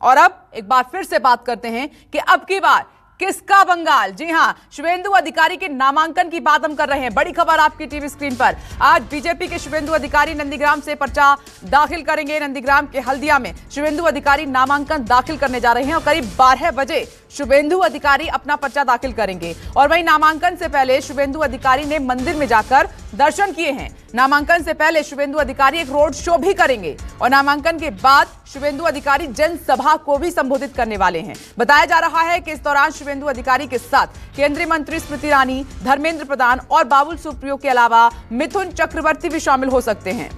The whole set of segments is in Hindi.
और अब एक बार फिर से बात करते हैं कि अब की बार किसका बंगाल। जी हां, शुभेंदु अधिकारी के नामांकन की बात हम कर रहे हैं। बड़ी खबर आपकी टीवी स्क्रीन पर। आज बीजेपी के शुभेंदु अधिकारी नंदीग्राम से पर्चा दाखिल करेंगे। नंदीग्राम के हल्दिया में शुभेंदु अधिकारी नामांकन दाखिल करने जा रहे हैं और करीब 12 बजे शुभेंदु अधिकारी अपना पर्चा दाखिल करेंगे। और वहीं नामांकन से पहले शुभेंदु अधिकारी ने मंदिर में जाकर दर्शन किए हैं। नामांकन से पहले शुभेंदु अधिकारी एक रोड शो भी करेंगे और नामांकन के बाद शुभेंदु अधिकारी जनसभा को भी संबोधित करने वाले हैं। बताया जा रहा है कि इस दौरान शुभेंदु अधिकारी के साथ केंद्रीय मंत्री स्मृति ईरानी, धर्मेंद्र प्रधान और बाबुल सुप्रियो के अलावा मिथुन चक्रवर्ती भी शामिल हो सकते हैं।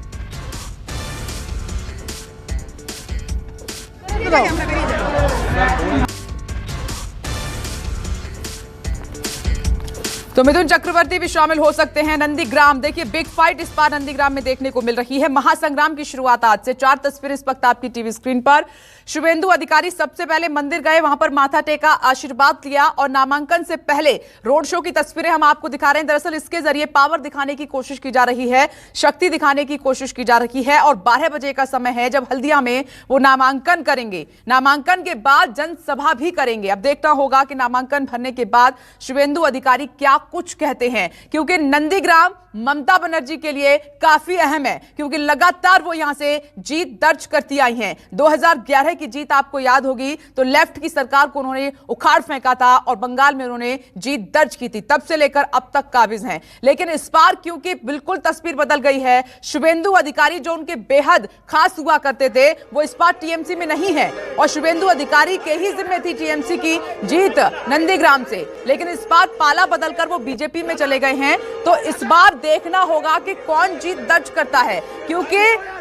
तो मिथुन चक्रवर्ती भी शामिल हो सकते हैं। नंदीग्राम, देखिए बिग फाइट इस बार नंदीग्राम में देखने को मिल रही है। महासंग्राम की शुरुआत आज से। 4 तस्वीरें इस वक्त आपकी टीवी स्क्रीन पर। शुभेंदु अधिकारी सबसे पहले मंदिर गए, वहां पर माथा टेका, आशीर्वाद लिया और नामांकन से पहले रोड शो की तस्वीरें हम आपको दिखा रहे हैं। दरअसल इसके जरिए पावर दिखाने की कोशिश की जा रही है, शक्ति दिखाने की कोशिश की जा रही है। और 12 बजे का समय है जब हल्दिया में वो नामांकन करेंगे। नामांकन के बाद जनसभा भी करेंगे। अब देखना होगा कि नामांकन भरने के बाद शुभेंदु अधिकारी क्या कुछ कहते हैं, क्योंकि नंदीग्राम ममता बनर्जी के लिए काफी अहम है, क्योंकि लगातार वो यहां से जीत दर्ज करती आई हैं। 2011 की जीत आपको याद होगी, तो लेफ्ट की सरकार को उन्होंने उखाड़ फेंका था और बंगाल में उन्होंने जीत दर्ज की थी। तब से लेकर अब तक काबिज हैं। लेकिन इस बार क्योंकि बिल्कुल तस्वीर बदल गई है, शुभेंदु अधिकारी जो उनके बेहद खास हुआ करते थे वो इस बार टीएमसी में नहीं है और शुभेंदु अधिकारी के ही जिम्मे थी टीएमसी की जीत नंदीग्राम से। लेकिन इस बार पाला बदलकर वो बीजेपी में चले गए हैं। तो इस बार देखना होगा कि कौन जीत दर्ज करता है, क्योंकि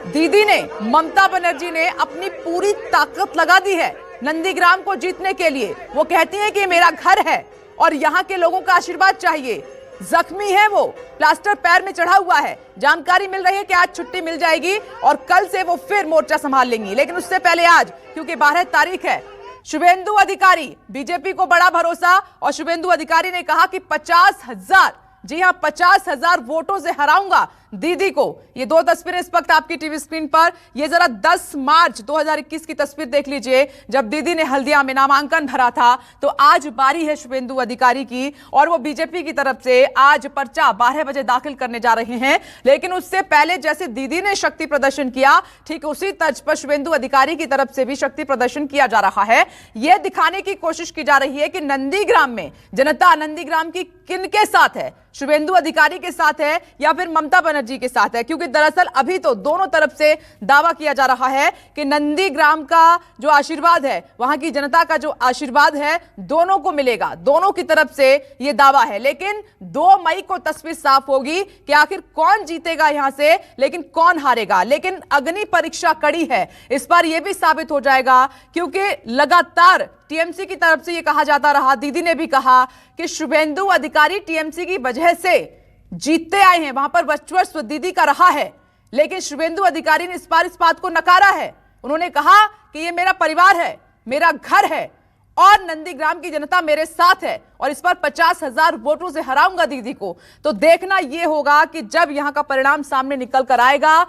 दीदी ने, ममता बनर्जी ने अपनी पूरी ताकत लगा दी है नंदीग्राम को जीतने के लिए। वो कहती हैं कि मेरा घर है और यहाँ के लोगों का आशीर्वाद चाहिए। जख्मी है वो, प्लास्टर पैर में चढ़ा हुआ है। जानकारी मिल रही है कि आज छुट्टी मिल जाएगी और कल से वो फिर मोर्चा संभाल लेंगी। लेकिन उससे पहले आज, क्योंकि 12 तारीख है, शुभेंदु अधिकारी, बीजेपी को बड़ा भरोसा और शुभेंदु अधिकारी ने कहा कि 50,000, जी हां 50,000 वोटों से हराऊंगा दीदी को। ये 2 तस्वीरें इस वक्त आपकी टीवी स्क्रीन पर। ये जरा 10 मार्च 2021 की तस्वीर देख लीजिए, जब दीदी ने हल्दिया में नामांकन भरा था। तो आज बारी है शुभेंदु अधिकारी की और वो बीजेपी की तरफ से आज पर्चा 12 बजे दाखिल करने जा रहे हैं। लेकिन उससे पहले जैसे दीदी ने शक्ति प्रदर्शन किया, ठीक उसी तर्ज पर शुभेंदु अधिकारी की तरफ से भी शक्ति प्रदर्शन किया जा रहा है। यह दिखाने की कोशिश की जा रही है कि नंदीग्राम में जनता नंदीग्राम की किनके साथ है, शुभेंदु अधिकारी के साथ है या फिर ममता बनर्जी के साथ है। क्योंकि दरअसल अभी तो दोनों तरफ से दावा किया जा रहा है कि नंदीग्राम का जो आशीर्वाद है, वहां की जनता का जो आशीर्वाद है, दोनों को मिलेगा। दोनों की तरफ से यह दावा है। लेकिन 2 मई को तस्वीर साफ होगी कि आखिर कौन जीतेगा यहां से, लेकिन कौन हारेगा। लेकिन अग्नि परीक्षा कड़ी है इस बार, यह भी साबित हो जाएगा, क्योंकि लगातार टीएमसी की तरफ से यह कहा जाता रहा, दीदी ने भी कहा कि शुभेंदु अधिकारी टीएमसी की वजह से जीतते आए हैं, वहां पर वर्चस्व दीदी का रहा है। लेकिन शुभेंदु अधिकारी ने इस बार इस बात को नकारा है। उन्होंने कहा कि यह मेरा परिवार है, मेरा घर है और नंदीग्राम की जनता मेरे साथ है और इस बार 50,000 वोटों से हराऊंगा दीदी को। तो देखना यह होगा कि जब यहां का परिणाम सामने निकल कर आएगा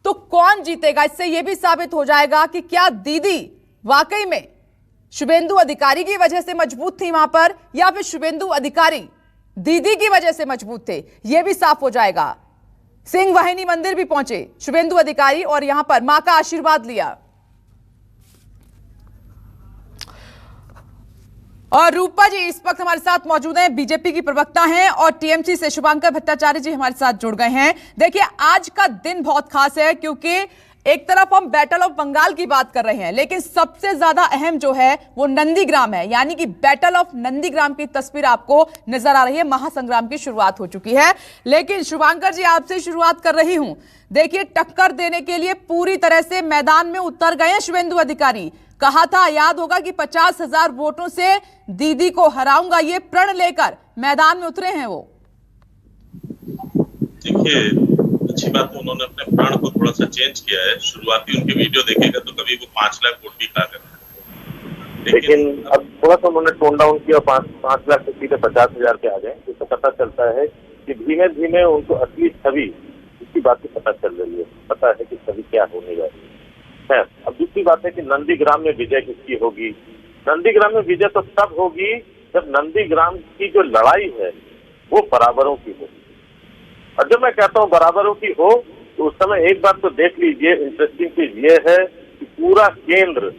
तो कौन जीतेगा। इससे यह भी साबित हो जाएगा कि क्या दीदी वाकई में शुभेंदु अधिकारी की वजह से मजबूत थी वहां पर, या फिर शुभेंदु अधिकारी दीदी की वजह से मजबूत थे। यह भी साफ हो जाएगा। सिंह वाहिनी मंदिर भी पहुंचे शुभेंदु अधिकारी और यहां पर मां का आशीर्वाद लिया। और रूपा जी इस वक्त हमारे साथ मौजूद हैं, बीजेपी की प्रवक्ता हैं और टीएमसी से शुभांकर भट्टाचार्य जी हमारे साथ जुड़ गए हैं। देखिए आज का दिन बहुत खास है, क्योंकि एक तरफ हम बैटल ऑफ बंगाल की बात कर रहे हैं, लेकिन सबसे ज्यादा अहम जो है वो नंदीग्राम है। यानी कि बैटल ऑफ नंदीग्राम की तस्वीर आपको नजर आ रही है। महासंग्राम की शुरुआत हो चुकी है। लेकिन शुभांकर जी आपसे शुरुआत कर रही हूं। देखिए टक्कर देने के लिए पूरी तरह से मैदान में उतर गए हैं शुभेंदु अधिकारी। कहा था, याद होगा कि 50,000 वोटों से दीदी को हराऊंगा, ये प्रण लेकर मैदान में उतरे हैं वो। देखिए अच्छी बात है, उन्होंने अपने प्रण को थोड़ा सा चेंज किया है। शुरुआती उनके वीडियो देखेगा तो कभी वो 5 लाख वोट भी कहा करते हैं, लेकिन अब थोड़ा सा उन्होंने टोन डाउन किया, 5 लाख से सीधे 50,000 पे आ गए। जिससे पता चलता है कि धीमे धीमे उनको असली छवि इसकी बात की पता चल रही है, पता है कि छवि क्या होने जा रही है। खैर, अब दूसरी बात है कि नंदीग्राम में विजय किसकी होगी। नंदीग्राम में विजय तो तब होगी जब नंदीग्राम की जो लड़ाई है वो बराबरों की हो। और जब मैं कहता हूँ बराबरों की हो तो उस समय एक बात तो देख लीजिए, इंटरेस्टिंग चीज ये है कि पूरा केंद्र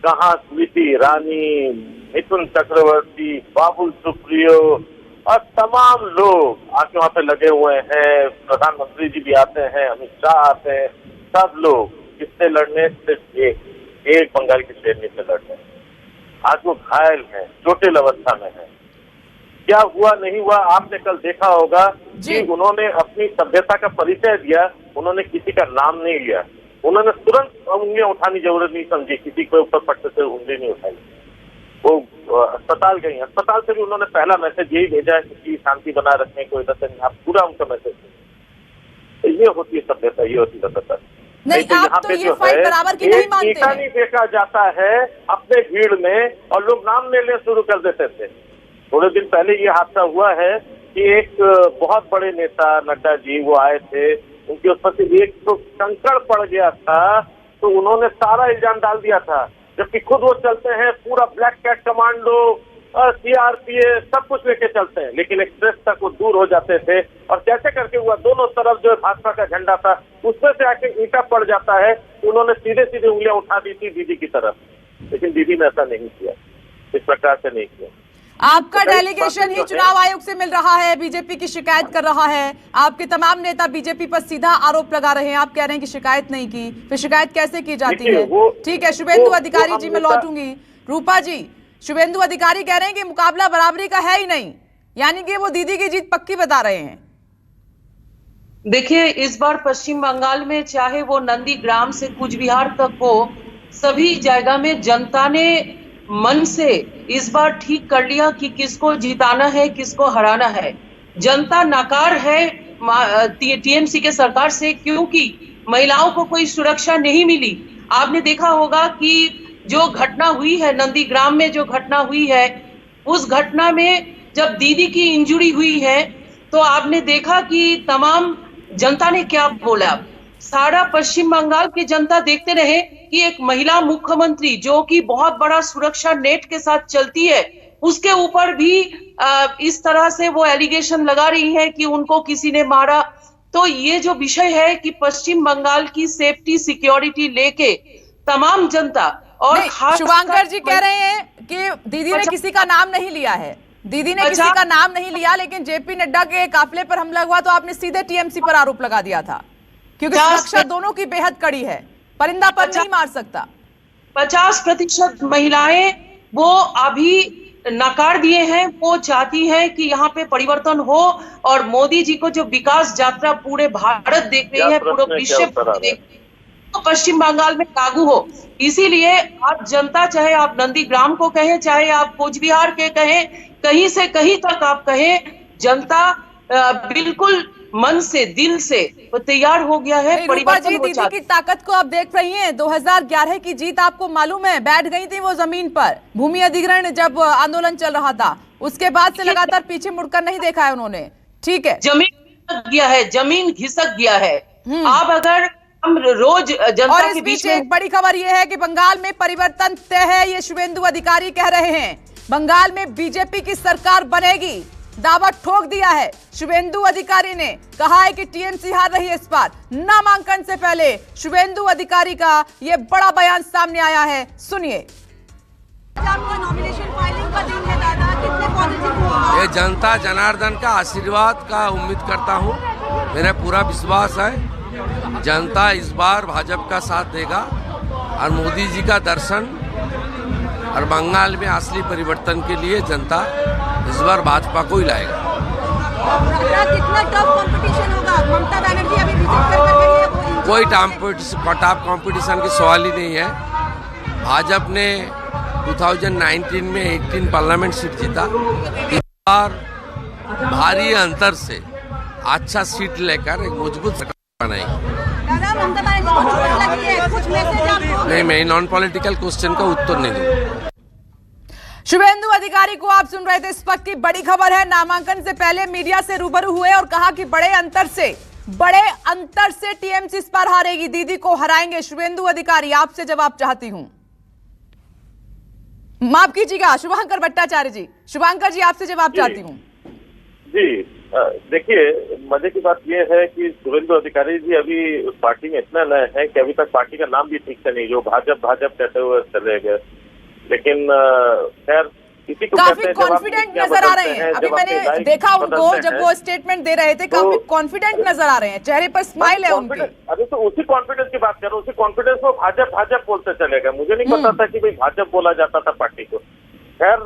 कहाँ स्मृति ईरानी, मिथुन चक्रवर्ती, बाबुल सुप्रियो और तमाम लोग आके वहां पे लगे हुए हैं। प्रधानमंत्री जी भी आते हैं, अमित शाह आते हैं, सब लोग किससे लड़ने, सिर्फ एक बंगाल की शेरनी से लड़ने। आज वो घायल हैं, चोटिल अवस्था में है। क्या हुआ नहीं हुआ आपने कल देखा होगा कि उन्होंने अपनी सभ्यता का परिचय दिया, उन्होंने किसी का नाम नहीं लिया, उन्होंने तुरंत उंगलियां उठाने की जरूरत नहीं समझी, किसी के ऊपर पट्टे से उंगली नहीं उठाई। वो अस्पताल गई, अस्पताल से भी उन्होंने पहला मैसेज यही भेजा है कि शांति बना रखने को इधर से आप पूरा उनका मैसेज। तो ये होती है सभ्यता, ये होती है सभ्यता। नहीं, तो आप तो ये फाइट बराबर की नहीं मानते हैं। नहीं फेंका जाता है अपने भीड़ में और लोग नाम लेने शुरू कर देते थे। थोड़े दिन पहले ये हादसा हुआ है कि एक बहुत बड़े नेता नड्डा जी वो आए थे, उनके ऊपर से एक तो कंकड़ पड़ गया था तो उन्होंने सारा इल्जाम डाल दिया था, जबकि खुद वो चलते हैं पूरा ब्लैक कैट कमांडो सीआरपीएफ सब कुछ लेके चलते हैं, लेकिन एक्सप्रेस तक वो दूर हो जाते थे और कैसे करके हुआ दोनों तरफ जो भाजपा का झंडा था उसमें से आके ईंटा पड़ जाता है। उन्होंने सीधे सीधे उंगलियां उठा दी थी दीदी की तरफ, लेकिन दीदी ने ऐसा नहीं किया, इस प्रकार से नहीं किया। आपका डेलीगेशन ही चुनाव आयोग से मिल रहा है, बीजेपी की शिकायत कर रहा है, आपके तमाम नेता बीजेपी पर सीधा आरोप लगा रहे हैं, आप कह रहे हैं कि शिकायत नहीं की, फिर शिकायत कैसे की जाती है? ठीक है, शुभेंदु अधिकारी जी मैं लौटूंगी। रूपा जी, शुभेंदु अधिकारी कह रहे हैं कि मुकाबला बराबरी का है ही नहीं, यानी कि वो दीदी की जीत पक्की बता रहे हैं। देखिए, इस बार पश्चिम बंगाल में चाहे वो नंदीग्राम से कूच बिहार तक हो, सभी जगह में जनता ने मन से इस बार ठीक कर लिया कि किसको जिताना है, किसको हराना है। जनता नाकार है टीएमसी के सरकार से, क्योंकि महिलाओं को कोई सुरक्षा नहीं मिली। आपने देखा होगा कि जो घटना हुई है नंदीग्राम में, जो घटना हुई है, उस घटना में जब दीदी की इंजरी हुई है तो आपने देखा कि तमाम जनता ने क्या बोला। सारा पश्चिम बंगाल की जनता देखते रहे कि एक महिला मुख्यमंत्री जो कि बहुत बड़ा सुरक्षा नेट के साथ चलती है, उसके ऊपर भी इस तरह से वो एलिगेशन लगा रही है कि उनको किसी ने मारा। तो ये जो विषय है कि पश्चिम बंगाल की सेफ्टी सिक्योरिटी लेके तमाम जनता और शुभांकर जी कह रहे हैं कि दीदी ने किसी का नाम नहीं लिया है, दीदी ने किसी का नाम नहीं लिया, लेकिन जेपी नड्डा के काफिले पर हमला हुआ तो आपने सीधे टीएमसी पर आरोप लगा दिया था, क्योंकि सुरक्षा दोनों की बेहद कड़ी है, परिंदा पर नहीं मार सकता। 50% महिलाएं वो अभी नकार दिए हैं, वो चाहती हैं कि यहाँ पे परिवर्तन हो और मोदी जी को जो विकास यात्रा पूरे भारत देख रही है, पूरे विश्व तो पश्चिम बंगाल में लागू हो। इसीलिए आप जनता, चाहे आप नंदीग्राम को कहें, चाहे आप कूच बिहार के कहें, कहीं से कहीं तक आप कहें, जनता बिल्कुल मन से दिल से वो तैयार हो गया है। परिवर्तन दीदी की ताकत को आप देख रही हैं। 2011 की जीत आपको मालूम है, बैठ गई थी वो जमीन पर, भूमि अधिग्रहण जब आंदोलन चल रहा था, उसके बाद से लगातार पीछे मुड़कर नहीं देखा है उन्होंने। ठीक है, जमीन गया है, जमीन घिसक गया है। आप अगर हम रोज जनता और इस बीच एक बड़ी खबर यह है कि बंगाल में परिवर्तन तय है, ये शुभेंदु अधिकारी कह रहे हैं। बंगाल में बीजेपी की सरकार बनेगी, दावा ठोक दिया है शुभेंदु अधिकारी ने। कहा है कि टीएमसी हार रही है इस बार। नामांकन से पहले शुभेंदु अधिकारी का यह बड़ा बयान सामने आया है, सुनिए। ये जनता जनार्दन का आशीर्वाद का उम्मीद करता हूँ, मेरा पूरा विश्वास है जनता इस बार भाजपा का साथ देगा और मोदी जी का दर्शन और बंगाल में असली परिवर्तन के लिए जनता इस बार भाजपा को ही लाएगा। कितना टफ कंपटीशन होगा? ममता बनर्जी अभी विजिट कर गई है, कोई टफ कंपटीशन की सवाल ही नहीं है। भाजपा ने 2019 में 18 पार्लियामेंट सीट जीता, इस बार भारी अंतर से अच्छा सीट लेकर एक मजबूत सरकार बनाएगी। नहीं, मैं नॉन पॉलिटिकल क्वेश्चन का उत्तर नहीं दूंगा। शुभेंदु अधिकारी को आप सुन रहे थे। इस वक्त की बड़ी खबर है, नामांकन से पहले मीडिया से रूबरू हुए और कहा कि बड़े अंतर से बड़े अंतर से टीएमसी इस बार हारेगी, दीदी को हराएंगे शुभेंदु अधिकारी। आपसे जवाब चाहती हूं। माफ कीजिएगा शुभांकर भट्टाचार्य जी, शुभांकर जी आपसे जवाब चाहती हूं। जी देखिए, मजे की बात यह है कि शुभेंदु अधिकारी जी अभी उस पार्टी में इतना नए हैं कि अभी तक पार्टी का नाम भी ठीक से नहीं, जो भाजपा कहते हुए चले गए। लेकिन खैर इसी को काफी कॉन्फिडेंट नजर आ रहे हैं। अभी मैंने देखा उनको जब वो स्टेटमेंट दे रहे थे, काफी कॉन्फिडेंट नजर आ रहे हैं, चेहरे पर स्माइल है उनके। अभी तो उसी कॉन्फिडेंस की बात कर रहा हूँ, उसी कॉन्फिडेंस में भाजपा बोलते चले गए। मुझे नहीं पता था कि भाई भाजपा बोला जाता था पार्टी को। खैर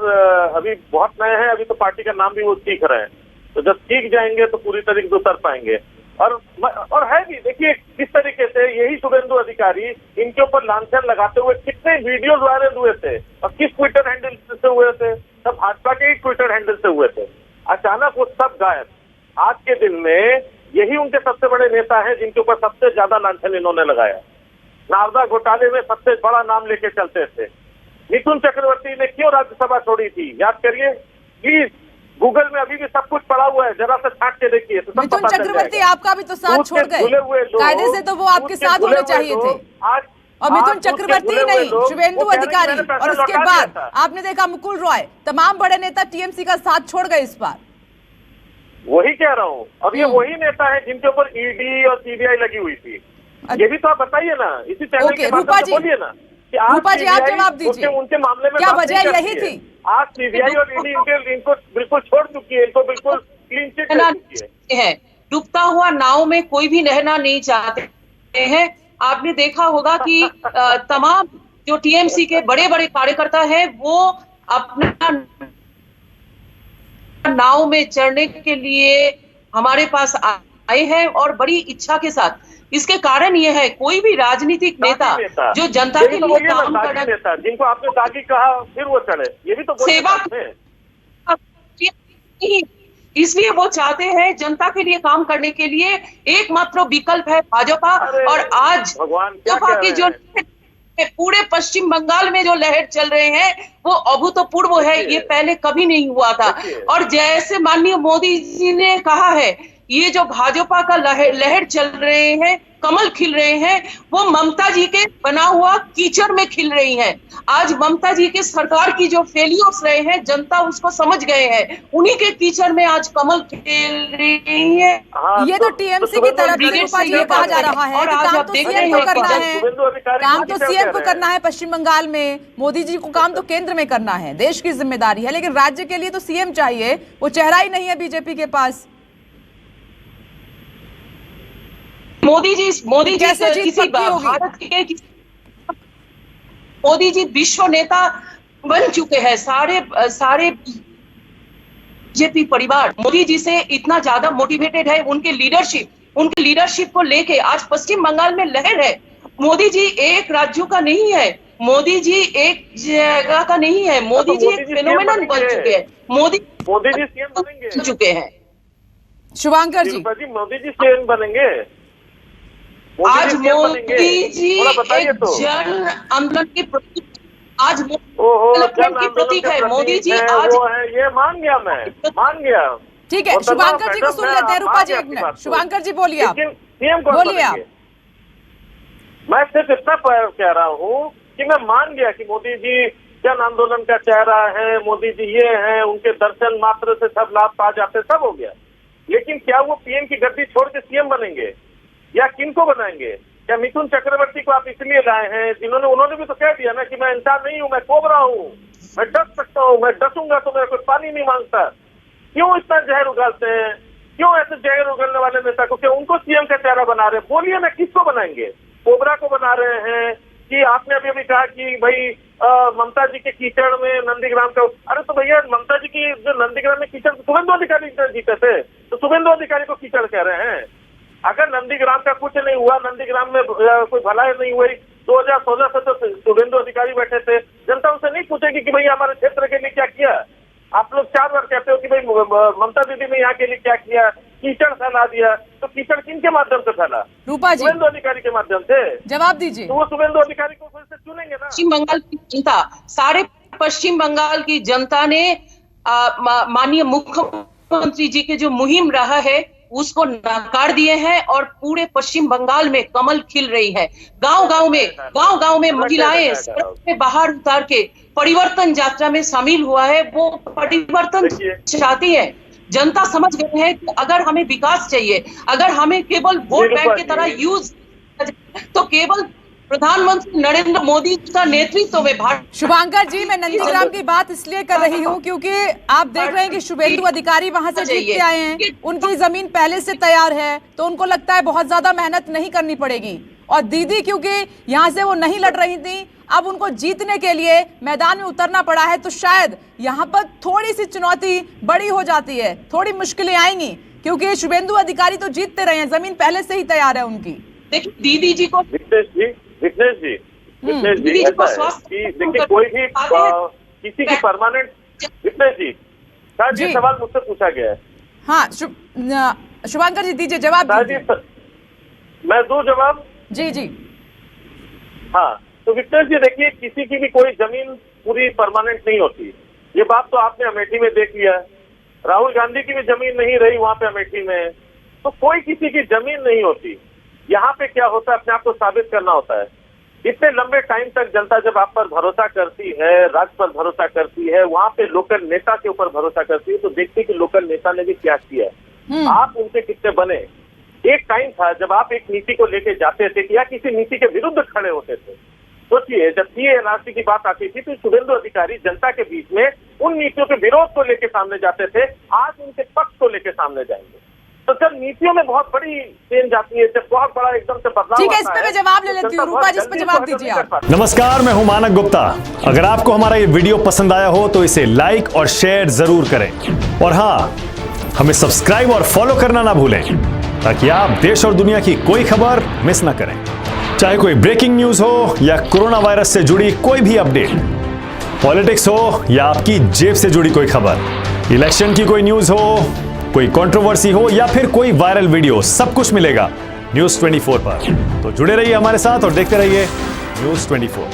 अभी बहुत नए हैं, अभी तो पार्टी का नाम भी वो सीख रहे हैं, तो जब सीख जाएंगे तो पूरी तरीके से उतर पाएंगे। और है भी, देखिए किस तरीके से यही शुभेंदु अधिकारी इनके ऊपर लांछन लगाते हुए कितने वीडियोस वायरल हुए थे और किस ट्विटर हैंडल से हुए थे, सब भाजपा के ही ट्विटर हैंडल से हुए थे। अचानक वो सब गायब। आज के दिन में यही उनके सबसे बड़े नेता हैं जिनके ऊपर सबसे ज्यादा लांछन इन्होंने लगाया। नारदा घोटाले में सबसे बड़ा नाम लेके चलते थे। मिथुन चक्रवर्ती ने क्यों राज्यसभा छोड़ी थी, याद करिए प्लीज। गूगल में अभी भी सब कुछ पड़ा हुआ है, जरा से छांट के देखिए तो सब मिथुन पता चल चक्रवर्ती जाएगा। आपका भी तो साथ छोड़ गए, कायदे से तो वो आपके साथ होने चाहिए थे। और मिथुन चक्रवर्ती नहीं, शुभेंदु अधिकारी, और उसके बाद आपने देखा मुकुल रॉय, तमाम बड़े नेता टीएमसी का साथ छोड़ गए इस बार। वही कह रहा हूँ, अब ये वही नेता है जिनके ऊपर ईडी और सीबीआई लगी हुई थी। ये भी तो आप बताइए ना, इसी चैनल के माध्यम से बोलिए ना कि रूपा जी आप जवाब दीजिए, उनके मामले में क्या वजह यही थी? आज सीबीआई और ईडी इनको बिल्कुल छोड़ चुकी है, इनको बिल्कुल क्लीन चिट दे चुकी है। डूबता हुआ नाव में कोई भी रहना नहीं चाहते हैं। आपने देखा होगा कि तमाम जो टीएमसी के बड़े बड़े कार्यकर्ता हैं वो अपना नाव में चढ़ने के लिए हमारे पास आए हैं और बड़ी इच्छा के साथ। इसके कारण यह है, कोई भी राजनीतिक नेता जो जनता के लिए काम करना, जिनको आपने दागी कहा फिर वो चढ़े, ये भी तो सेवा, इसलिए वो चाहते हैं जनता के लिए काम करने के लिए एकमात्र विकल्प है भाजपा। और आज भाजपा की जो पूरे पश्चिम बंगाल में जो लहर चल रहे हैं वो अभूतपूर्व है, ये पहले कभी नहीं हुआ था। और जैसे माननीय मोदी जी ने कहा है, ये जो भाजपा का लहर चल रहे हैं, कमल खिल रहे हैं, वो ममता जी के बना हुआ कीचड़ में खिल रही हैं। आज ममता जी के सरकार की जो फेलियर्स रहे हैं, जनता उसको समझ गए हैं, उन्हीं के कीचड़ में आज कमल खिल रही है। ये तो टीएमसी की तरफ से रूपा जी कहा जा रहा है कि काम तो सीएम को करना है, काम तो सीएम को करना है पश्चिम बंगाल में, मोदी जी को काम तो केंद्र में करना है, देश की जिम्मेदारी है, लेकिन राज्य के लिए तो सीएम चाहिए, वो चेहरा ही नहीं है बीजेपी के पास। मोदी जी किसी भारत के मोदी जी विश्व नेता बन चुके हैं। सारे बीजेपी परिवार मोदी जी से इतना ज्यादा मोटिवेटेड है, उनके लीडरशिप को लेके आज पश्चिम बंगाल में लहर है। मोदी जी एक राज्यों का नहीं है, मोदी जी एक जगह का नहीं है, मोदी जी एक फेनोमेनन बन चुके हैं। मोदी जी सीएम बन चुके हैं। शुभांकर जी, मोदी जी सीएम बनेंगे। आज मोदी जी एक जन आंदोलन की प्रतीक, आज की प्रतीक है मोदी जी। आज ये मान गया, मैं मान गया। ठीक है, शुभांकर जी को सुन लेते हैं। रूपा जी एक मिनट, शुभांकर जी बोलिए आप, बोलिए आप। मैं सिर्फ इतना कह रहा हूँ कि मैं मान गया कि मोदी जी जन आंदोलन का चेहरा है, मोदी जी ये हैं, उनके दर्शन मात्र से सब लाभ पा जाते, सब हो गया। लेकिन क्या वो पीएम की गद्दी छोड़ के सीएम बनेंगे या किनको बनाएंगे? क्या मिथुन चक्रवर्ती को आप इसलिए लाए हैं उन्होंने भी तो कह दिया ना कि मैं इंसान नहीं हूं, मैं कोबरा हूं, मैं डस सकता हूं, मैं डसूंगा तो मेरा कोई पानी नहीं मांगता। क्यों इतना जहर उगलते हैं? क्यों ऐसे जहर उगलने वाले नेता को, क्या उनको सीएम का चेहरा बना रहे हैं? बोलिए ना, किसको बनाएंगे? कोबरा को बना रहे हैं कि आपने अभी कहा कि भाई ममता जी के कीचड़ में नंदीग्राम का, अरे तो भैया ममता जी की जो नंदीग्राम में कीचड़, शुभेंदु अधिकारी जीते थे, तो शुभेंदु अधिकारी को कीचड़ कह रहे हैं। अगर नंदीग्राम का कुछ नहीं हुआ, नंदीग्राम में कोई भलाई नहीं हुई, 2016 से तो शुभेंदु अधिकारी बैठे थे, जनता उनसे नहीं पूछेगी कि भाई हमारे क्षेत्र के लिए क्या किया। आप लोग 4 बार कहते हो कि भाई ममता दीदी ने यहाँ के लिए क्या किया, कीचड़ फैला दिया, तो कीचड़ किनके माध्यम से फैला? रूपा जी, शुभेंदु अधिकारी के माध्यम से। जवाब दीजिए। तो वो शुभेंदु अधिकारी को फिर से चुनेंगे ना। पश्चिम बंगाल की जनता, सारे पश्चिम बंगाल की जनता ने माननीय मुख्यमंत्री जी के जो मुहिम रहा है उसको नकार दिए हैं और पूरे पश्चिम बंगाल में कमल खिल रही है। गांव-गांव में महिलाएं सड़क पे बाहर उतार के परिवर्तन यात्रा में शामिल हुआ है। वो परिवर्तन चाहती है। जनता समझ गए हैं कि अगर हमें विकास चाहिए, अगर हमें केवल वोट बैंक की तरह यूज तो केवल प्रधानमंत्री नरेंद्र मोदी का नेतृत्व में भारत। शुभांकर जी, मैं नंदीग्राम की बात इसलिए कर रही हूँ क्योंकि आप देख रहे हैं कि शुभेंदु अधिकारी वहां से जीत के आए हैं, उनकी जमीन पहले से तैयार है, तो उनको लगता है बहुत ज्यादा मेहनत नहीं करनी पड़ेगी। और दीदी क्योंकि यहाँ से वो नहीं लड़ रही थी, अब उनको जीतने के लिए मैदान में उतरना पड़ा है, तो शायद यहाँ पर थोड़ी सी चुनौती बड़ी हो जाती है, थोड़ी मुश्किलें आएंगी, क्योंकि शुभेंदु अधिकारी तो जीतते रहे हैं, जमीन पहले से ही तैयार है उनकी। देखिए दीदी जी को विघ्नेश जी ऐसा है कि देखिए कोई भी किसी की परमानेंट। विघ्नेश जी शायद ये सवाल मुझसे पूछा गया है। हाँ शुभांकर जी दीजिए जवाब दीजिए। मैं दूं जवाब? जी जी हाँ, तो विघ्नेश जी देखिए, किसी की भी कोई जमीन पूरी परमानेंट नहीं होती। ये बात तो आपने अमेठी में देख लिया। राहुल गांधी की भी जमीन नहीं रही वहां पे अमेठी में, तो कोई किसी की जमीन नहीं होती। यहाँ पे क्या होता है, अपने आप को साबित करना होता है। इतने लंबे टाइम तक जनता जब आप पर भरोसा करती है, राज्य पर भरोसा करती है, वहां पे लोकल नेता के ऊपर भरोसा करती है, तो देखते कि लोकल नेता ने भी क्या किया है, आप उनसे कितने बने। एक टाइम था जब आप एक नीति को लेके जाते थे या किसी नीति के विरुद्ध खड़े होते थे। सोचिए, जब CA/NRC की बात आती थी तो शुभेंदु अधिकारी जनता के बीच में उन नीतियों के विरोध को लेके सामने जाते थे, आज उनके पक्ष को लेके सामने जाएंगे। तो जब नीतियों में बहुत बड़ी चेंज आती है, जब बहुत बड़ा एकदम से बदलाव, ठीक है, इस पे मैं जवाब ले लेती हूँ। रूपा जी, इस पे जवाब दीजिए आप। नमस्कार, मैं हूं मानक गुप्ता। अगर आपको हमारा ये वीडियो पसंद आया हो तो इसे लाइक और शेयर जरूर करें, और हाँ, हमें सब्सक्राइब और फॉलो करना ना भूलें ताकि आप देश और दुनिया की कोई खबर मिस ना करें। चाहे कोई ब्रेकिंग न्यूज हो या कोरोना वायरस से जुड़ी कोई भी अपडेट, पॉलिटिक्स हो या आपकी जेब से जुड़ी कोई खबर, इलेक्शन की कोई न्यूज हो, कोई कंट्रोवर्सी हो या फिर कोई वायरल वीडियो, सब कुछ मिलेगा News 24 पर। तो जुड़े रहिए हमारे साथ और देखते रहिए News 24।